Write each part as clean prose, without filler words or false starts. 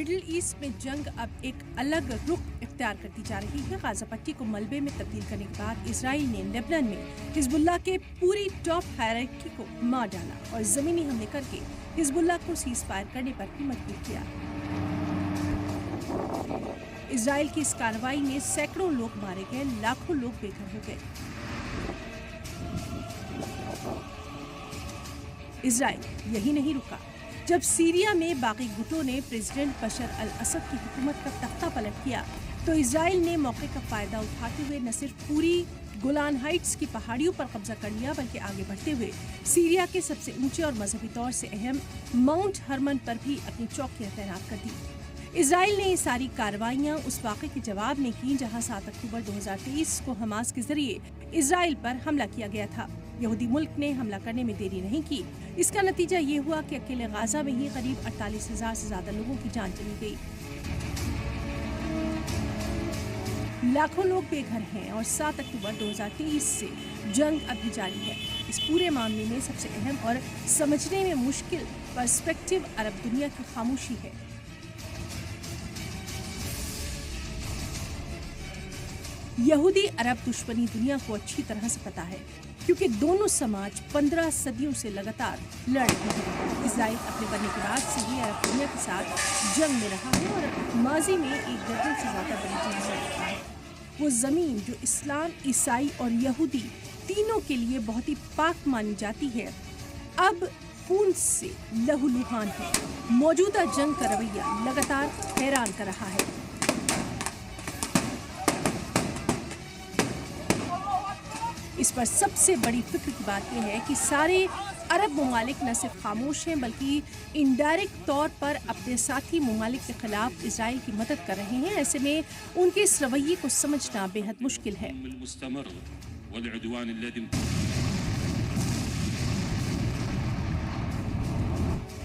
Middle east में जंग अब एक अलग रुख इख्तियार करती जा रही है। गाजा पट्टी को मलबे में तब्दील करने के बाद इसराइल ने लेबनान में हिजबुल्लाह के पूरी टॉप हायरार्की को मार डाला और जमीनी हमले करके हिजबुल्लाह को सीज फायर करने पर भी मजबूर किया। इसराइल की इस कार्रवाई में सैकड़ों लोग मारे गए, लाखों लोग बेघर हो गए। इसराइल यही नहीं रुका। जब सीरिया में बागी गुटों ने प्रेसिडेंट बशर अल असद की हुकूमत का तख्ता पलट किया तो इसराइल ने मौके का फायदा उठाते हुए न सिर्फ पूरी गोलान हाइट्स की पहाड़ियों पर कब्जा कर लिया बल्कि आगे बढ़ते हुए सीरिया के सबसे ऊंचे और मजहबी तौर से अहम माउंट हरमन पर भी अपनी चौकियां तैनात कर दी। इसराइल ने ये सारी कार्रवाइयां उस वाक़े के जवाब में की जहां 7 अक्टूबर 2023 को हमास के जरिए इसराइल पर हमला किया गया था। यहूदी मुल्क ने हमला करने में देरी नहीं की। इसका नतीजा ये हुआ कि अकेले गाजा में ही करीब 48,000 से ज्यादा लोगों की जान चली गई। लाखों लोग बेघर हैं और 7 अक्टूबर 2023 से जंग अभी जारी है। इस पूरे मामले में सबसे अहम और समझने में मुश्किल पर्सपेक्टिव अरब दुनिया की खामोशी है। यहूदी अरब दुश्मनी दुनिया को अच्छी तरह से पता है क्योंकि दोनों समाज 15 सदियों से लगातार लड़ रहे हैं। इसराइल अपने बनने के बाद से ही अरब दुनिया के साथ जंग में रहा है और माजी में एक दर्जन से ज्यादा बड़ी जंग लड़ रहा है। वो जमीन जो इस्लाम, ईसाई और यहूदी तीनों के लिए बहुत ही पाक मानी जाती है, अब खून से लहूलुहान है। मौजूदा जंग का रवैया लगातार हैरान कर रहा है। इस पर सबसे बड़ी फिक्र की बात यह है कि सारे अरब ममालिक न सिर्फ खामोश हैं बल्कि इनडायरेक्ट तौर पर अपने साथी ममालिक के खिलाफ इसराइल की मदद कर रहे हैं। ऐसे में उनके इस रवैये को समझना बेहद मुश्किल है।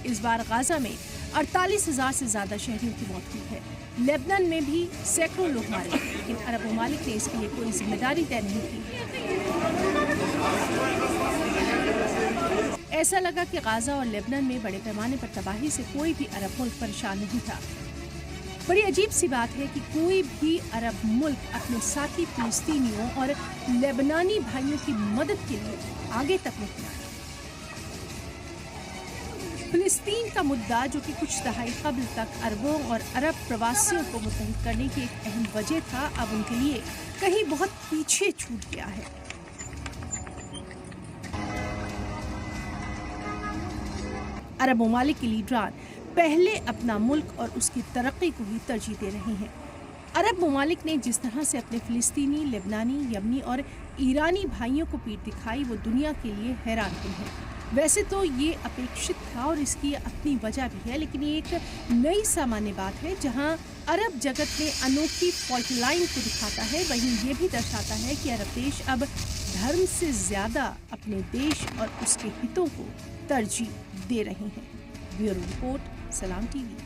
इस बार गाजा में 48,000 से ज्यादा शहरियों की मौत हुई है। लेबनान में भी सैकड़ों लोग मारे गए, लेकिन अरब ममालिक ने इसके लिए कोई जिम्मेदारी तय नहीं की। ऐसा लगा कि गाजा और लेबनान में बड़े पैमाने पर तबाही से कोई भी अरब मुल्क परेशान नहीं था। बड़ी अजीब सी बात है कि कोई भी अरब मुल्क अपने साथी फिलिस्तीनियों और लेबनानी भाइयों की मदद के लिए आगे तक नहीं आया। फिलिस्तीन का मुद्दा जो कि कुछ दहाई कबल तक अरबों और अरब प्रवासियों को मुत्तहिद करने की एक अहम वजह था, अब उनके लिए कहीं बहुत पीछे छूट गया है। अरब ममालिक के लीडरान पहले अपना मुल्क और उसकी तरक्की को ही तरजीह दे रहे हैं। अरब ममालिक ने जिस तरह से अपने फिलिस्तीनी, लेबनानी, यमनी और ईरानी भाइयों को पीठ दिखाई वो दुनिया के लिए हैरान कुन है। वैसे तो ये अपेक्षित था और इसकी अपनी वजह भी है, लेकिन ये एक नई सामान्य बात है। जहां अरब जगत में अनोखी फॉल्ट लाइन को दिखाता है, वहीं ये भी दर्शाता है कि अरब देश अब धर्म से ज्यादा अपने देश और उसके हितों को तरजीह दे रहे हैं। ब्यूरो रिपोर्ट, सलाम टीवी।